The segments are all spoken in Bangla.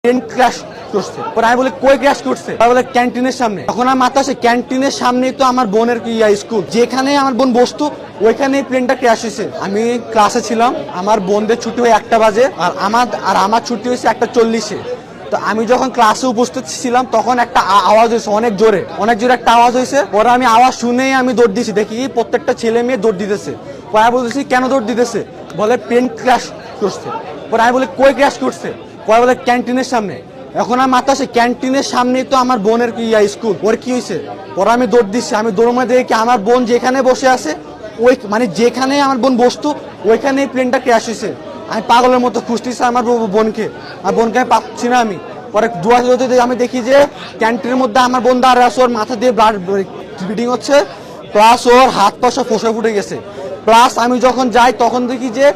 ট্রেন ক্র্যাশ করছে। পরে আমি বলি কই ক্র্যাশ করছে? বলে ক্যান্টিনের সামনে। তখন আমার মাথা আসে ক্যান্টিনের সামনেই তো আমার বোনের স্কুল, যেখানে আমার বোন বসতো ওইখানেই প্লেনটা ক্র্যাশ হয়েছে। আমি ক্লাসে ছিলাম, আমার বোনদের ছুটি হয় 1টা বাজে আর আমার ছুটি হয়েছে 1টা 40-এ। তো আমি যখন ক্লাসে উপস্থিত ছিলাম তখন একটা আওয়াজ হয়েছে অনেক জোরে একটা আওয়াজ হয়েছে। পরে আমি আওয়াজ শুনেই আমি দৌড় দিয়েছি, দেখি প্রত্যেকটা ছেলে মেয়ে দৌড় দিতেছে। পরে আমি বলতেছি কেন দৌড় দিতেছে? বলে প্লেন ক্র্যাশ করছে। পরে আমি বলি কই ক্র্যাশ করছে? পরে বলে ক্যান্টিনের সামনে। এখন আমার মাথা আসে ক্যান্টিনের সামনেই তো আমার বোনের স্কুল, ওর কি হয়েছে? পরে আমি দৌড় দিচ্ছি, আমি দৌড় মারে দেখি আমার বোন যেখানে বসে আছে ওই যেখানে আমার বোন বসতো ওইখানেই প্লেনটা ক্র্যাশ হয়েছে। আমি পাগলের মতো খুঁজতেছি আমার বোনকে, আর বোনকে আমি পাচ্ছি না। আমি পরে আমি দেখি যে ক্যান্টিনের মধ্যে আমার বোন দাঁড়িয়ে আছে, ওর মাথা দিয়ে ব্লাড ব্লিডিং হচ্ছে, প্লাস ওর হাত পা সব ফোসা ফুটে গেছে। প্লাস আমি যখন যাই তখন দেখি যে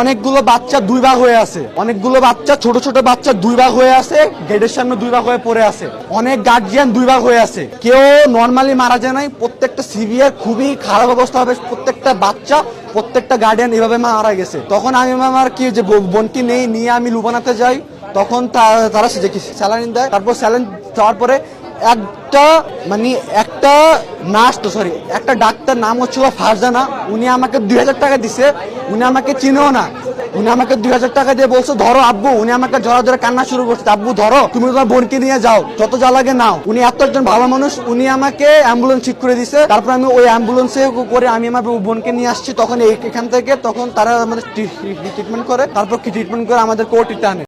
অনেকগুলো বাচ্চা 2 ভাগ হয়ে আছে, অনেকগুলো বাচ্চা ছোট ছোট বাচ্চা 2 ভাগ হয়ে আছে, গেটের সামনে 2 ভাগ হয়ে পড়ে আছে, অনেক গার্জিয়ান 2 ভাগ হয়ে আছে। কেউ নর্মালি মারা যায় নাই, প্রত্যেকটা সিভিয়ার খুবই খারাপ অবস্থা হবে, প্রত্যেকটা বাচ্চা প্রত্যেকটা গার্ডিয়ান এভাবে মারা গেছে। তখন আমি আমার কি যে বোনকে নিয়ে আমি লুবানাতে যাই, তখন তারা স্যালাইন দেয়। তারপর স্যালাইন দেওয়ার পরে একটা নার্স একটা ডাক্তার নাম হচ্ছিল ফারজানা, উনি আমাকে 2000 টাকা দিছে। উনি আমাকে চিনেও না, উনি আমাকে 2000 টাকা দিয়ে বলছে ধরো আব্বু। উনি আমাকে ধরে কান্না শুরু করছে, আব্বু ধরো, তুমি তোমার বোনকে নিয়ে যাও, যত যা লাগে নাও। উনি এত একজন ভালো মানুষ, উনি আমাকে অ্যাম্বুলেন্স ঠিক করে দিছে। তারপর আমি ওই অ্যাম্বুলেন্সে করে আমি আমার বোনকে নিয়ে আসছি। তখন এখান থেকে তারা আমাদের ট্রিটমেন্ট করে, তারপর ট্রিটমেন্ট করে আমাদের কোর্টে আনে।